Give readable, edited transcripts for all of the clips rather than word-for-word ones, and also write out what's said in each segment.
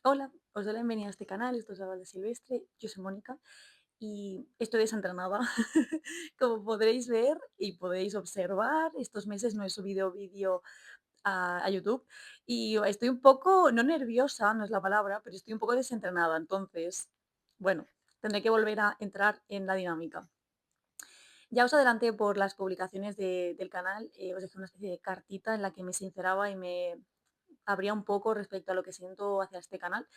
Hola, os doy la bienvenida a este canal, esto es Habla de Silvestre, yo soy Mónica y estoy desentrenada. Como podréis ver y podéis observar, estos meses no he subido vídeo a YouTube y estoy un poco, no nerviosa, no es la palabra, pero estoy un poco desentrenada, entonces, bueno, tendré que volver a entrar en la dinámica. Ya os adelanté por las publicaciones del canal, os dejé una especie de cartita en la que me sinceraba y me abría un poco respecto a lo que siento hacia este canal.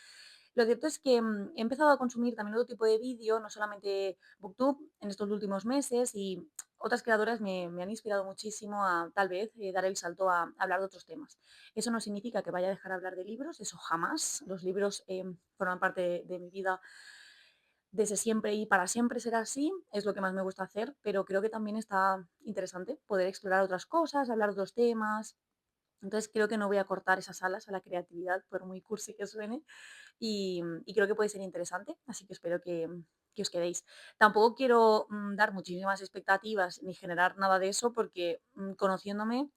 Lo cierto es que he empezado a consumir también otro tipo de vídeo, no solamente BookTube, en estos últimos meses y otras creadoras me han inspirado muchísimo a tal vez dar el salto a hablar de otros temas. Eso no significa que vaya a dejar de hablar de libros, eso jamás. Los libros forman parte de mi vida desde siempre y para siempre será así, es lo que más me gusta hacer, pero creo que también está interesante poder explorar otras cosas, hablar de otros temas. Entonces creo que no voy a cortar esas alas a la creatividad, por muy cursi que suene, y creo que puede ser interesante, así que espero que os quedéis. Tampoco quiero dar muchísimas expectativas ni generar nada de eso, porque conociéndome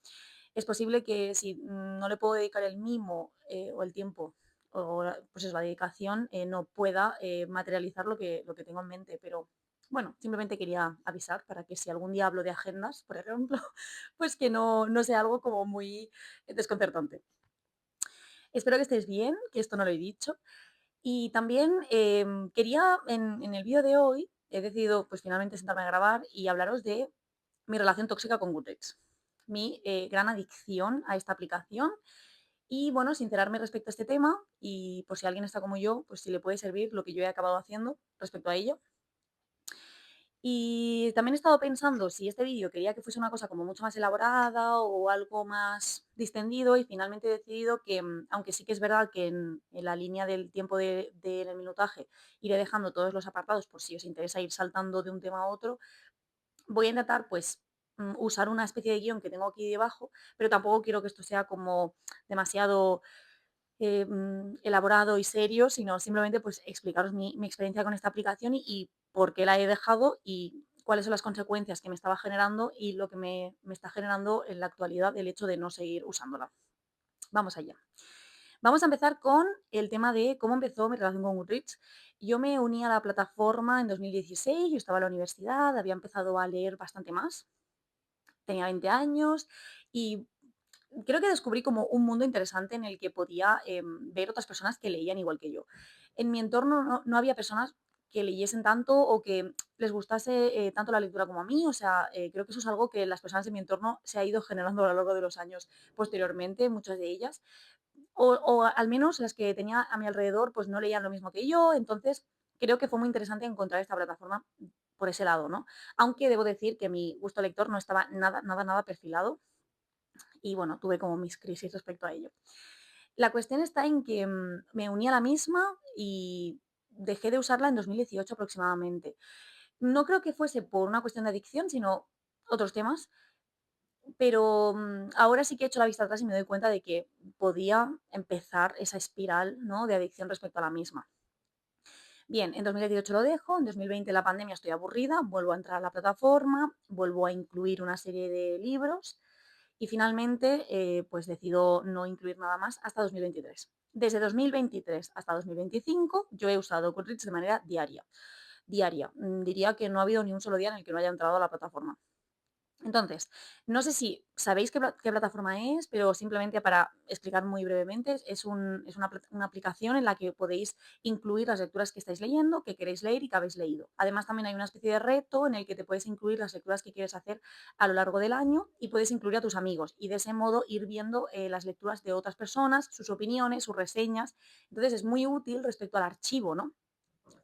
es posible que si no le puedo dedicar el mimo o el tiempo o pues es la dedicación, no pueda materializar lo que tengo en mente, pero bueno, simplemente quería avisar para que si algún día hablo de agendas, por ejemplo, pues que no sea algo como muy desconcertante. Espero que estés bien, que esto no lo he dicho. Y también quería, en el vídeo de hoy, he decidido pues finalmente sentarme a grabar y hablaros de mi relación tóxica con Goodreads, mi gran adicción a esta aplicación y bueno, sincerarme respecto a este tema y por si alguien está como yo, pues si le puede servir lo que yo he acabado haciendo respecto a ello. Y también he estado pensando si este vídeo quería que fuese una cosa como mucho más elaborada o algo más distendido y finalmente he decidido que, aunque sí que es verdad que en la línea del tiempo del minutaje iré dejando todos los apartados por si os interesa ir saltando de un tema a otro, voy a intentar pues usar una especie de guión que tengo aquí debajo, pero tampoco quiero que esto sea como demasiado elaborado y serio, sino simplemente pues explicaros mi experiencia con esta aplicación y por qué la he dejado y cuáles son las consecuencias que me estaba generando y lo que me está generando en la actualidad el hecho de no seguir usándola. Vamos allá. Vamos a empezar con el tema de cómo empezó mi relación con Goodreads. Yo me uní a la plataforma en 2016, yo estaba en la universidad, había empezado a leer bastante más, tenía 20 años y creo que descubrí como un mundo interesante en el que podía ver otras personas que leían igual que yo. En mi entorno no había personas que leyesen tanto o que les gustase tanto la lectura como a mí. O sea, creo que eso es algo que las personas de mi entorno se ha ido generando a lo largo de los años posteriormente, muchas de ellas. O al menos las que tenía a mi alrededor, pues no leían lo mismo que yo. Entonces, creo que fue muy interesante encontrar esta plataforma por ese lado, ¿no? Aunque debo decir que mi gusto lector no estaba nada, nada, nada perfilado y bueno, tuve como mis crisis respecto a ello. La cuestión está en que me uní a la misma y dejé de usarla en 2018 aproximadamente. No creo que fuese por una cuestión de adicción, sino otros temas, pero ahora sí que he hecho la vista atrás y me doy cuenta de que podía empezar esa espiral, ¿no?, de adicción respecto a la misma. Bien, en 2018 lo dejo, en 2020 la pandemia estoy aburrida, vuelvo a entrar a la plataforma, vuelvo a incluir una serie de libros y finalmente, pues decido no incluir nada más hasta 2023. Desde 2023 hasta 2025 yo he usado Goodreads de manera diaria. Diaria. Diría que no ha habido ni un solo día en el que no haya entrado a la plataforma. Entonces, no sé si sabéis qué plataforma es, pero simplemente para explicar muy brevemente, es una aplicación en la que podéis incluir las lecturas que estáis leyendo, que queréis leer y que habéis leído. Además, también hay una especie de reto en el que te puedes incluir las lecturas que quieres hacer a lo largo del año y puedes incluir a tus amigos y de ese modo ir viendo las lecturas de otras personas, sus opiniones, sus reseñas. Entonces, es muy útil respecto al archivo, ¿no?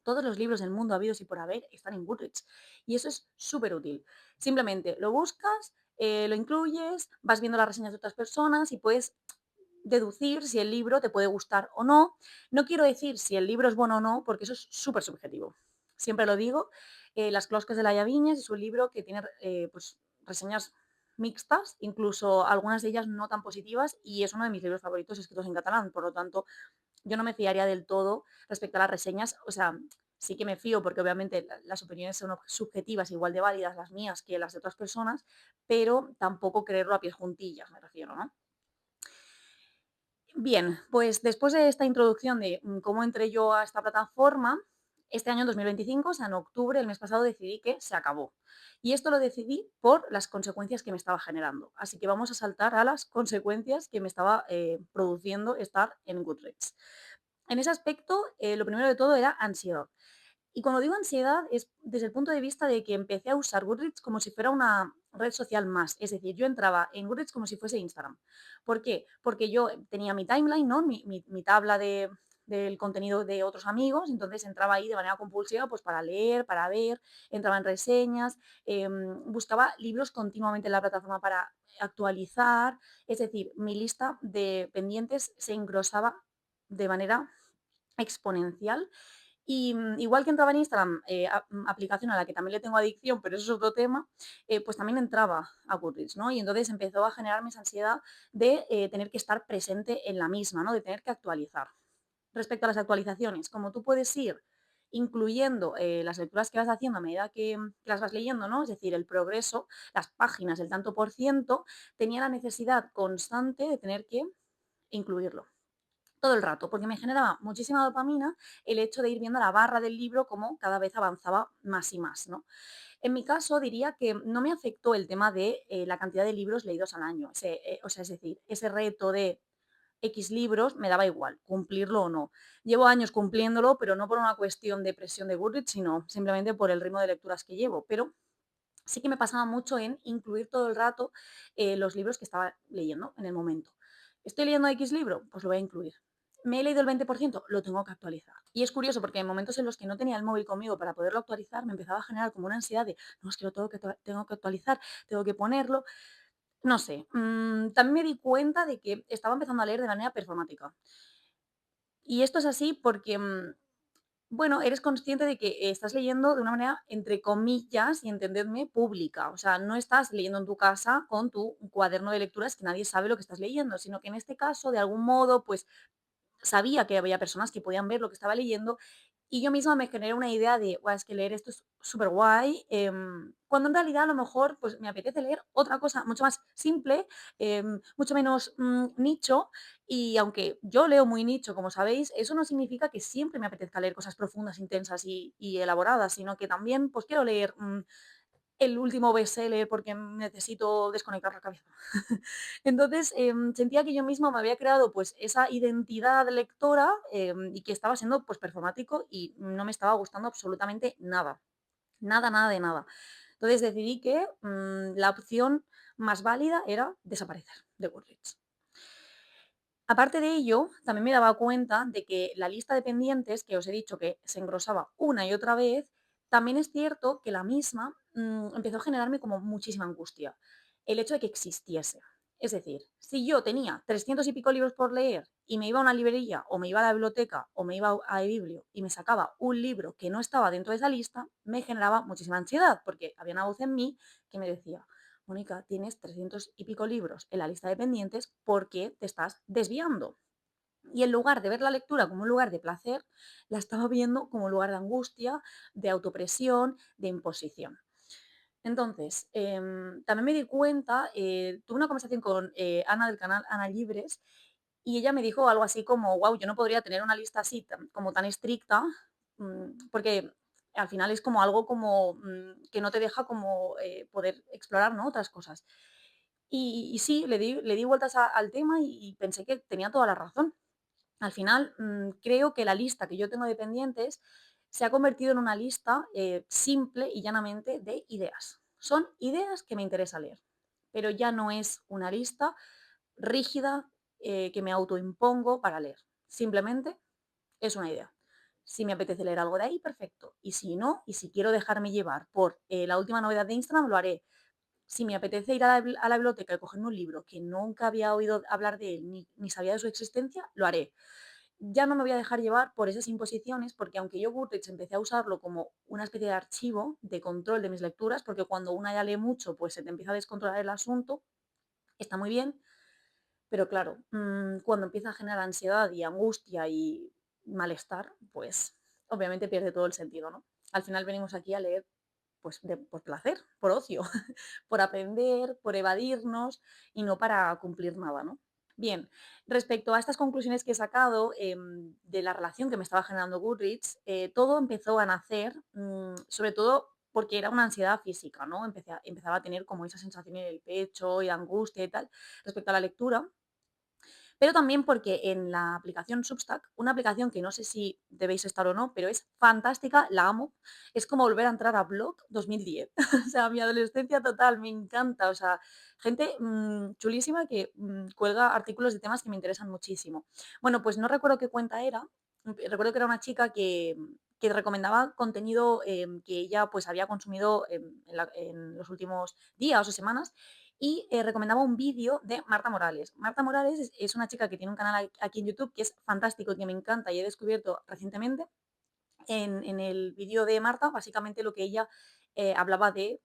Todos los libros del mundo habidos y por haber están en Goodreads. Y eso es súper útil. Simplemente lo buscas, lo incluyes, vas viendo las reseñas de otras personas y puedes deducir si el libro te puede gustar o no. No quiero decir si el libro es bueno o no, porque eso es súper subjetivo. Siempre lo digo. Las closques de la Viñas es un libro que tiene pues, reseñas mixtas, incluso algunas de ellas no tan positivas, y es uno de mis libros favoritos escritos en catalán. Por lo tanto, yo no me fiaría del todo respecto a las reseñas, o sea, sí que me fío porque obviamente las opiniones son subjetivas, igual de válidas las mías que las de otras personas, pero tampoco creerlo a pies juntillas, me refiero, ¿no? Bien, pues después de esta introducción de cómo entré yo a esta plataforma, este año en 2025, o sea, en octubre, el mes pasado, decidí que se acabó. Y esto lo decidí por las consecuencias que me estaba generando. Así que vamos a saltar a las consecuencias que me estaba produciendo estar en Goodreads. En ese aspecto, lo primero de todo era ansiedad. Y cuando digo ansiedad es desde el punto de vista de que empecé a usar Goodreads como si fuera una red social más. Es decir, yo entraba en Goodreads como si fuese Instagram. ¿Por qué? Porque yo tenía mi timeline, ¿no? Mi tabla del contenido de otros amigos, entonces entraba ahí de manera compulsiva pues para leer, para ver, entraba en reseñas, buscaba libros continuamente en la plataforma para actualizar, es decir, mi lista de pendientes se engrosaba de manera exponencial y, igual que entraba en Instagram, aplicación a la que también le tengo adicción, pero eso es otro tema, pues también entraba a Goodreads, ¿no? Y entonces empezó a generarme esa ansiedad de, tener que estar presente en la misma, ¿no? De tener que actualizar. Respecto a las actualizaciones, como tú puedes ir incluyendo, las lecturas que vas haciendo a medida que las vas leyendo, ¿no? Es decir, el progreso, las páginas, el tanto por ciento, tenía la necesidad constante de tener que incluirlo todo el rato, porque me generaba muchísima dopamina el hecho de ir viendo la barra del libro como cada vez avanzaba más y más, ¿no? En mi caso, diría que no me afectó el tema de la cantidad de libros leídos al año. O sea, es decir, ese reto de X libros me daba igual, cumplirlo o no. Llevo años cumpliéndolo, pero no por una cuestión de presión de Goodreads, sino simplemente por el ritmo de lecturas que llevo. Pero sí que me pasaba mucho en incluir todo el rato los libros que estaba leyendo en el momento. ¿Estoy leyendo X libro? Pues lo voy a incluir. ¿Me he leído el 20%? Lo tengo que actualizar. Y es curioso porque en momentos en los que no tenía el móvil conmigo para poderlo actualizar, me empezaba a generar como una ansiedad de, no, es que lo tengo que actualizar, tengo que ponerlo. No sé, también me di cuenta de que estaba empezando a leer de manera performática. Y esto es así porque bueno, eres consciente de que estás leyendo de una manera, entre comillas, y entendedme, pública. O sea, no estás leyendo en tu casa con tu cuaderno de lecturas que nadie sabe lo que estás leyendo, sino que en este caso, de algún modo, pues sabía que había personas que podían ver lo que estaba leyendo y yo misma me generé una idea de, guau, es que leer esto es súper guay, cuando en realidad a lo mejor pues me apetece leer otra cosa mucho más simple, mucho menos nicho y aunque yo leo muy nicho, como sabéis, eso no significa que siempre me apetezca leer cosas profundas, intensas y elaboradas, sino que también pues quiero leer el último bestseller porque necesito desconectar la cabeza. Entonces, sentía que yo misma me había creado, pues, esa identidad lectora, y que estaba siendo, pues, performático y no me estaba gustando absolutamente nada. Nada, nada de nada. Entonces decidí que, la opción más válida era desaparecer de Goodreads. Aparte de ello, también me daba cuenta de que la lista de pendientes, que os he dicho que se engrosaba una y otra vez, también es cierto que la misma empezó a generarme como muchísima angustia. El hecho de que existiese. Es decir, si yo tenía 300 y pico libros por leer y me iba a una librería o me iba a la biblioteca o me iba a eBiblio y me sacaba un libro que no estaba dentro de esa lista, me generaba muchísima ansiedad porque había una voz en mí que me decía, Mónica, tienes 300 y pico libros en la lista de pendientes porque te estás desviando. Y en lugar de ver la lectura como un lugar de placer, la estaba viendo como un lugar de angustia, de autopresión, de imposición. Entonces, también me di cuenta, tuve una conversación con Ana del canal Ana Libres y ella me dijo algo así como, wow, yo no podría tener una lista así como tan estricta, porque al final es como algo como que no te deja como poder explorar, ¿no? Otras cosas. Y sí, le di vueltas al tema y pensé que tenía toda la razón. Al final, creo que la lista que yo tengo de pendientes se ha convertido en una lista simple y llanamente de ideas. Son ideas que me interesa leer, pero ya no es una lista rígida que me autoimpongo para leer. Simplemente es una idea. Si me apetece leer algo de ahí, perfecto. Y si no, y si quiero dejarme llevar por la última novedad de Instagram, lo haré. Si me apetece ir a la biblioteca y cogerme un libro que nunca había oído hablar de él ni sabía de su existencia, lo haré. Ya no me voy a dejar llevar por esas imposiciones, porque aunque yo Goodreads empecé a usarlo como una especie de archivo de control de mis lecturas, porque cuando una ya lee mucho, pues se te empieza a descontrolar el asunto, está muy bien, pero claro, cuando empieza a generar ansiedad y angustia y malestar, pues obviamente pierde todo el sentido, ¿no? Al final venimos aquí a leer pues por placer, por ocio, por aprender, por evadirnos y no para cumplir nada, ¿no? Bien, respecto a estas conclusiones que he sacado, de la relación que me estaba generando Goodreads, todo empezó a nacer, sobre todo porque era una ansiedad física, ¿no? Empezaba a tener como esa sensación en el pecho y angustia y tal respecto a la lectura. Pero también porque en la aplicación Substack, una aplicación que no sé si debéis estar o no, pero es fantástica, la amo. Es como volver a entrar a Blog 2010. O sea, mi adolescencia total, me encanta. O sea, gente chulísima que cuelga artículos de temas que me interesan muchísimo. Bueno, pues no recuerdo qué cuenta era. Recuerdo que era una chica que recomendaba contenido que ella pues había consumido en los últimos días o semanas y recomendaba un vídeo de Marta Morales. Marta Morales es una chica que tiene un canal aquí en YouTube que es fantástico, que me encanta y he descubierto recientemente. En el vídeo de Marta, básicamente lo que ella hablaba de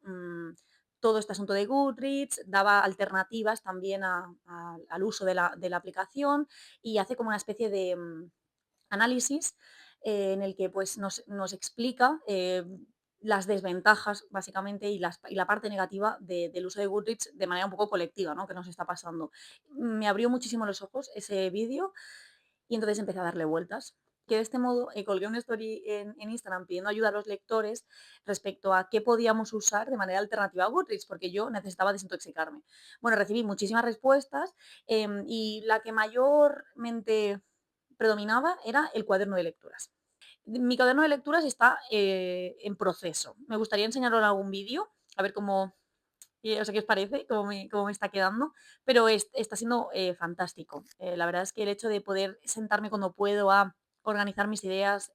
todo este asunto de Goodreads, daba alternativas también al uso de la aplicación y hace como una especie de análisis en el que pues, nos explica las desventajas, básicamente, y la parte negativa del uso de Goodreads de manera un poco colectiva, ¿no? Que nos está pasando. Me abrió muchísimo los ojos ese vídeo y entonces empecé a darle vueltas. Que de este modo colgué una story en Instagram pidiendo ayuda a los lectores respecto a qué podíamos usar de manera alternativa a Goodreads, porque yo necesitaba desintoxicarme. Bueno, recibí muchísimas respuestas y la que mayormente predominaba era el cuaderno de lecturas. Mi cuaderno de lecturas está en proceso. Me gustaría enseñaros algún vídeo, a ver cómo, o sea, qué os parece, cómo me está quedando, pero está siendo fantástico. La verdad es que el hecho de poder sentarme cuando puedo a organizar mis ideas,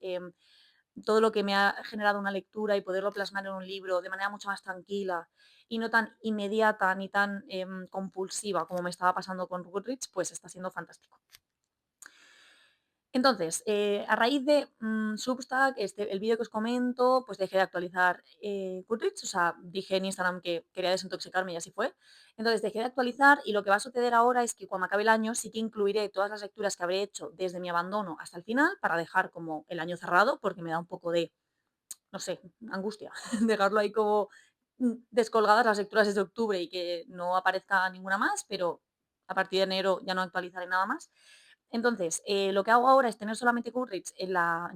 todo lo que me ha generado una lectura y poderlo plasmar en un libro de manera mucho más tranquila y no tan inmediata ni tan compulsiva como me estaba pasando con Goodreads, pues está siendo fantástico. Entonces, a raíz de Substack, el vídeo que os comento, pues dejé de actualizar Goodreads, o sea, dije en Instagram que quería desintoxicarme y así fue. Entonces dejé de actualizar y lo que va a suceder ahora es que cuando acabe el año sí que incluiré todas las lecturas que habré hecho desde mi abandono hasta el final para dejar como el año cerrado, porque me da un poco de, no sé, angustia dejarlo ahí como descolgadas las lecturas desde octubre y que no aparezca ninguna más, pero a partir de enero ya no actualizaré nada más. Entonces, lo que hago ahora es tener solamente Goodreads en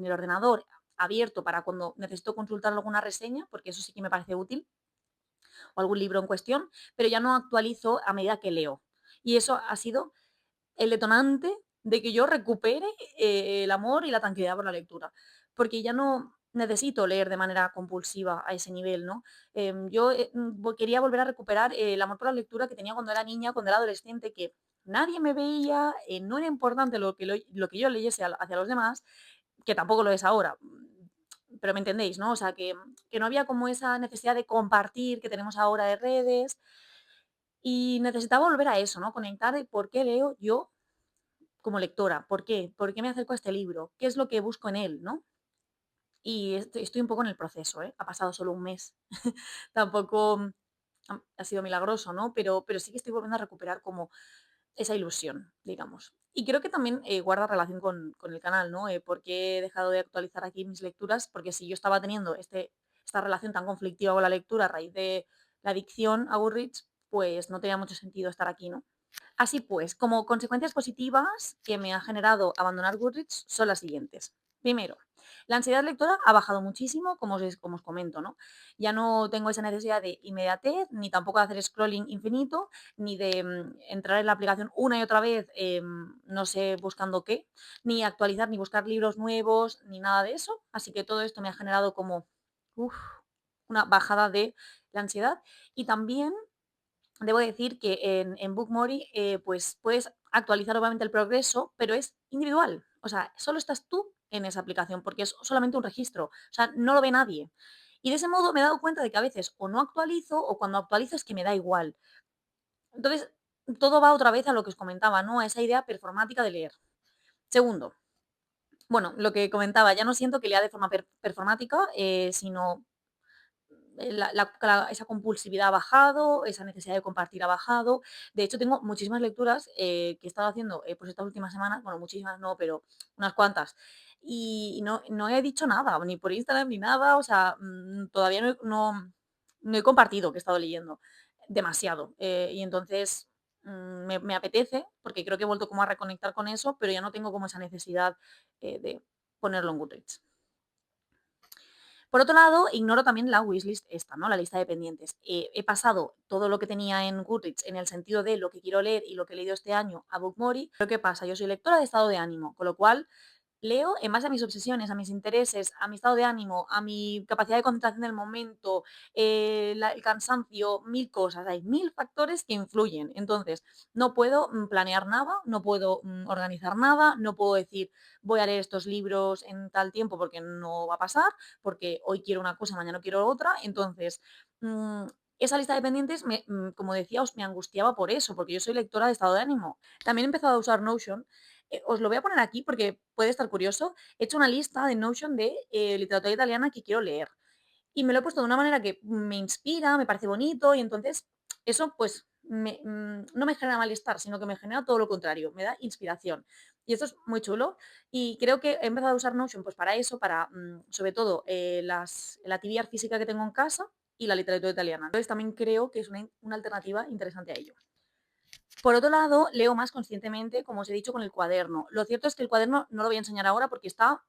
el ordenador abierto para cuando necesito consultar alguna reseña, porque eso sí que me parece útil, o algún libro en cuestión, pero ya no actualizo a medida que leo. Y eso ha sido el detonante de que yo recupere el amor y la tranquilidad por la lectura, porque ya no necesito leer de manera compulsiva a ese nivel, ¿no? Yo quería volver a recuperar el amor por la lectura que tenía cuando era niña, cuando era adolescente, que nadie me veía, no era importante lo que yo leyese hacia los demás, que tampoco lo es ahora, pero me entendéis, ¿no? O sea, que no había como esa necesidad de compartir que tenemos ahora de redes y necesitaba volver a eso, ¿no? Conectar de por qué leo yo como lectora. ¿Por qué? ¿Por qué me acerco a este libro? ¿Qué es lo que busco en él, no? Y estoy un poco en el proceso, ¿eh? Ha pasado solo un mes. Tampoco ha sido milagroso, ¿no? Pero sí que estoy volviendo a recuperar como esa ilusión, digamos. Y creo que también guarda relación con el canal, ¿no? ¿Por qué he dejado de actualizar aquí mis lecturas? Porque si yo estaba teniendo esta relación tan conflictiva con la lectura a raíz de la adicción a Goodreads, pues no tenía mucho sentido estar aquí, ¿no? Así pues, como consecuencias positivas que me ha generado abandonar Goodreads son las siguientes. Primero, la ansiedad lectora ha bajado muchísimo, como os comento, ¿no? Ya no tengo esa necesidad de inmediatez, ni tampoco de hacer scrolling infinito, ni de entrar en la aplicación una y otra vez, no sé buscando qué, ni actualizar, ni buscar libros nuevos, ni nada de eso. Así que todo esto me ha generado como uf, una bajada de la ansiedad. Y también debo decir que en Bookmori, pues puedes actualizar obviamente el progreso, pero es individual. O sea, solo estás tú en esa aplicación porque es solamente un registro. O sea, no lo ve nadie. Y de ese modo me he dado cuenta de que a veces o no actualizo o cuando actualizo es que me da igual. Entonces, todo va otra vez a lo que os comentaba, ¿no? A esa idea performática de leer. Segundo, bueno, lo que comentaba, ya no siento que lea de forma performática, sino esa compulsividad ha bajado, esa necesidad de compartir ha bajado. De hecho, tengo muchísimas lecturas que he estado haciendo pues estas últimas semanas, bueno, muchísimas no, pero unas cuantas. Y no he dicho nada, ni por Instagram ni nada, o sea, todavía no he compartido que he estado leyendo demasiado. Y entonces me apetece, porque creo que he vuelto como a reconectar con eso, pero ya no tengo como esa necesidad, de ponerlo en Goodreads. Por otro lado, ignoro también la wishlist esta, ¿no? La lista de pendientes. He pasado todo lo que tenía en Goodreads en el sentido de lo que quiero leer y lo que he leído este año a Bookmori. Pero ¿qué pasa? Yo soy lectora de estado de ánimo, con lo cual leo en base a mis obsesiones, a mis intereses, a mi estado de ánimo, a mi capacidad de concentración del momento, el cansancio, mil cosas. Hay mil factores que influyen. Entonces, no puedo planear nada, no puedo organizar nada, no puedo decir voy a leer estos libros en tal tiempo porque no va a pasar, porque hoy quiero una cosa, mañana quiero otra. Entonces, mm, esa lista de pendientes, como decía, me angustiaba por eso, porque yo soy lectora de estado de ánimo. También he empezado a usar Notion. Os lo voy a poner aquí porque puede estar curioso. He hecho una lista de Notion de literatura italiana que quiero leer. Y me lo he puesto de una manera que me inspira, me parece bonito y entonces eso pues no me genera malestar, sino que me genera todo lo contrario, me da inspiración. Y esto es muy chulo y creo que he empezado a usar Notion pues para eso, para sobre todo la TBR física que tengo en casa y la literatura italiana. Entonces también creo que es una alternativa interesante a ello. Por otro lado, leo más conscientemente, como os he dicho, con el cuaderno. Lo cierto es que el cuaderno no lo voy a enseñar ahora porque está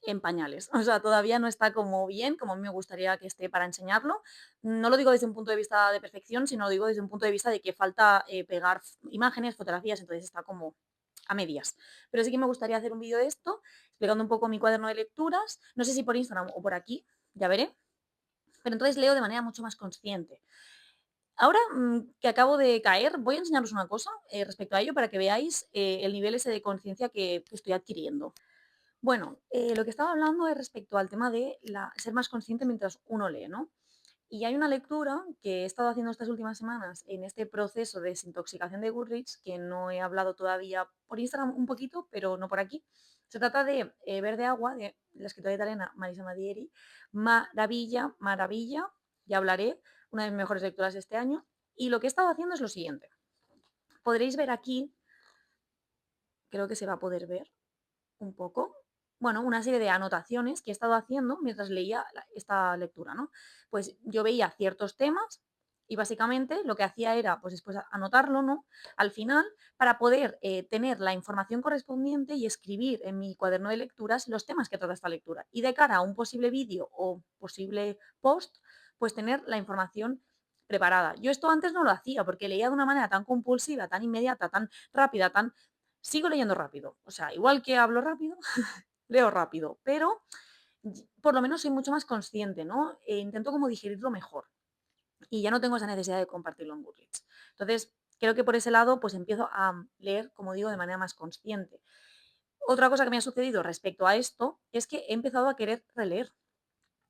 en pañales. O sea, todavía no está como bien, como a mí me gustaría que esté para enseñarlo. No lo digo desde un punto de vista de perfección, sino lo digo desde un punto de vista de que falta pegar imágenes, fotografías, entonces está como a medias. Pero sí que me gustaría hacer un vídeo de esto, explicando un poco mi cuaderno de lecturas. No sé si por Instagram o por aquí, ya veré. Pero entonces leo de manera mucho más consciente. Ahora que acabo de caer, voy a enseñaros una cosa respecto a ello para que veáis el nivel ese de conciencia que estoy adquiriendo. Bueno, lo que estaba hablando es respecto al tema de ser más consciente mientras uno lee, ¿no? Y hay una lectura que he estado haciendo estas últimas semanas en este proceso de desintoxicación de Goodreads, que no he hablado todavía por Instagram un poquito, pero no por aquí. Se trata de Verde Agua, de la escritora italiana Marisa Madieri. Maravilla, maravilla, ya hablaré, una de mis mejores lecturas de este año. Y lo que he estado haciendo es lo siguiente. Podréis ver aquí, creo que se va a poder ver un poco, bueno, una serie de anotaciones que he estado haciendo mientras leía esta lectura, ¿no? Pues yo veía ciertos temas y básicamente lo que hacía era, pues después anotarlo, ¿no? Al final, para poder tener la información correspondiente y escribir en mi cuaderno de lecturas los temas que trata esta lectura. Y de cara a un posible vídeo o posible post, pues tener la información preparada. Yo esto antes no lo hacía porque leía de una manera tan compulsiva, tan inmediata, tan rápida, tan sigo leyendo rápido. O sea, igual que hablo rápido, leo rápido, pero por lo menos soy mucho más consciente, ¿no? Intento como digerirlo mejor y ya no tengo esa necesidad de compartirlo en Goodreads. Entonces, creo que por ese lado, pues empiezo a leer, como digo, de manera más consciente. Otra cosa que me ha sucedido respecto a esto es que he empezado a querer releer.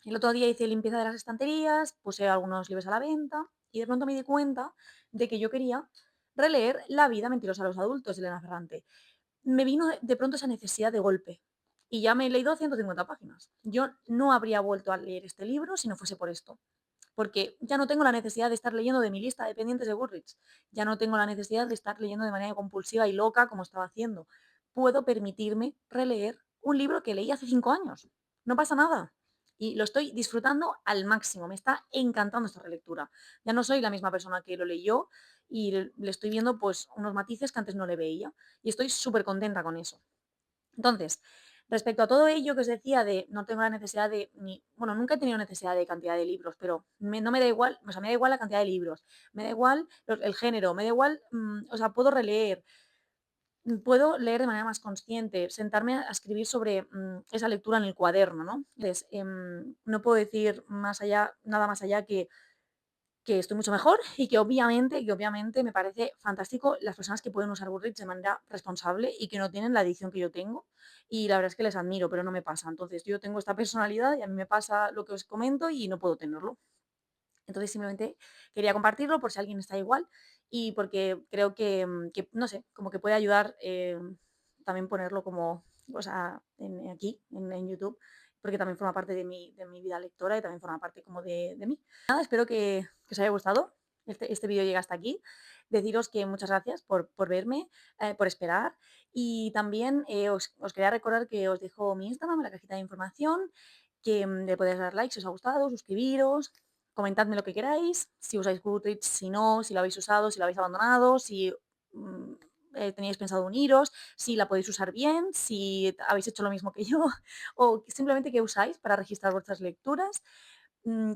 El otro día hice limpieza de las estanterías, puse algunos libros a la venta y de pronto me di cuenta de que yo quería releer La vida mentirosa a los adultos de Elena Ferrante. Me vino de pronto esa necesidad de golpe y ya me he leído 150 páginas. Yo no habría vuelto a leer este libro si no fuese por esto, porque ya no tengo la necesidad de estar leyendo de mi lista de pendientes de Goodreads, ya no tengo la necesidad de estar leyendo de manera compulsiva y loca como estaba haciendo. Puedo permitirme releer un libro que leí hace 5 años. No pasa nada. Y lo estoy disfrutando al máximo. Me está encantando esta relectura. Ya no soy la misma persona que lo leyó y le estoy viendo pues unos matices que antes no le veía. Y estoy súper contenta con eso. Entonces, respecto a todo ello que os decía de no tengo la necesidad de ni bueno, nunca he tenido necesidad de cantidad de libros, pero no me da igual, o sea, me da igual la cantidad de libros, me da igual el género, me da igual, o sea, puedo releer, puedo leer de manera más consciente, sentarme a escribir sobre esa lectura en el cuaderno, ¿no? Entonces, no puedo decir más allá, nada más allá que estoy mucho mejor y que obviamente me parece fantástico las personas que pueden usar Goodreads de manera responsable y que no tienen la adicción que yo tengo. Y la verdad es que les admiro, pero no me pasa. Entonces, yo tengo esta personalidad y a mí me pasa lo que os comento y no puedo tenerlo. Entonces, simplemente quería compartirlo por si alguien está igual y porque creo que, no sé, como que puede ayudar también ponerlo como, o sea, aquí, en YouTube, porque también forma parte de mi vida lectora y también forma parte como de mí. Nada, espero que os haya gustado. Este vídeo llega hasta aquí. Deciros que muchas gracias por verme, por esperar. Y también os quería recordar que os dejo mi Instagram en la cajita de información, que le podéis dar like si os ha gustado, suscribiros, comentadme lo que queráis, si usáis Goodreads, si no, si lo habéis usado, si lo habéis abandonado, si mm, teníais pensado uniros, si la podéis usar bien, si habéis hecho lo mismo que yo, o simplemente qué usáis para registrar vuestras lecturas.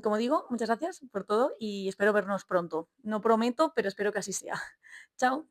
Como digo, muchas gracias por todo y espero vernos pronto. No prometo, pero espero que así sea. Chao.